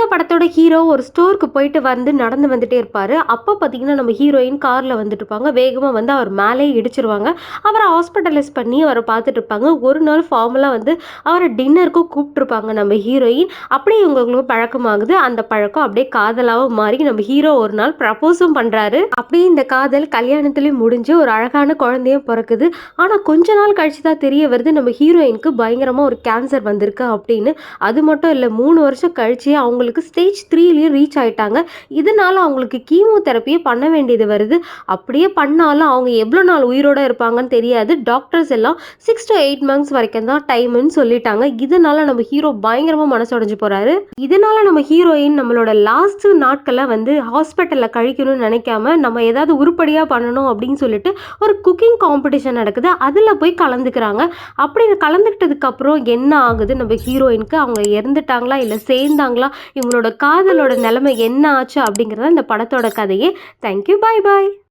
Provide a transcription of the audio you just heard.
இந்த படத்தோட ஹீரோ ஒரு ஸ்டோருக்கு போயிட்டு நடந்து வந்துட்டே இருப்பாரு. அப்ப பார்த்தீங்கன்னா, நம்ம ஹீரோயின் கார்ல வந்துட்டுருப்பாங்க. வேகமா வந்து அவர் மேலேயே இடிச்சுருவாங்க. அவர ஹாஸ்பிட்டலைஸ் பண்ணி அவர பார்த்துட்டுருப்பாங்க. ஒரு நாள் ஃபார்மலா அவர டின்னருக்கு கூப்ட்டுருப்பாங்க நம்ம ஹீரோயின். அப்படியே இவங்களுக்கு பழக்கமாகுது. அந்த பழக்கம் அப்படியே காதலாவும் மாறி நம்ம ஹீரோ ஒரு நாள் ப்ரப்போஸும் பண்றாரு. அப்படியே இந்த காதல் கல்யாணத்திலயும் முடிஞ்சு ஒரு அழகான குழந்தையும் பொறக்குது. ஆனா கொஞ்ச நாள் கழிச்சு தான் தெரிய வருது நம்ம ஹீரோயினுக்கு பயங்கரமா ஒரு கேன்சர் வந்திருக்கு அப்படின்னு. அது மட்டும் இல்ல 3 வருஷம் கழிச்சு அவங்களுக்கு ஸ்டேஜ் 3லயும் ரீச் ஆயிட்டாங்க. இதனால அவங்களுக்கு கீமோதெரபியே பண்ண வேண்டியது வருது. அப்படியே பண்ணாலும் அவங்க எவ்வளோ நாள் உயிரோட இருப்பாங்கன்னு தெரியாது. டாக்டர்ஸ் எல்லாம் 6 to 8 மந்த்ஸ் வரைக்கும் தான் டைம்ன்னு சொல்லிட்டாங்க. இதனால நம்ம ஹீரோ பயங்கரமா மனசொடைஞ்சு போறாரு. இதனால நம்ம ஹீரோயின் நம்மளோட லாஸ்ட் நாட்கள ஹாஸ்பிட்டல்ல கழிக்கணும்னு நினைக்காம, நம்ம ஏதாவது உருப்படியா பண்ணணும் அப்படின்னு சொல்லிட்டு ஒரு குக்கிங் காம்படிஷன் நடக்குது. அதுல போய் கலந்துக்கிறாங்க. அப்படி கலந்துக்கிட்டதுக்கு அப்புறம் என்ன ஆகுது நம்ம ஹீரோயினுக்கு? அவங்க இறந்துட்டாங்களா? இல்ல சேர்ந்தாங்களா? இவங்களோட காதலோட நிலைமை என்ன ஆச்சு? அப்படிங்கிறது இந்த படத்தோட கதையே. Thank you. Bye bye.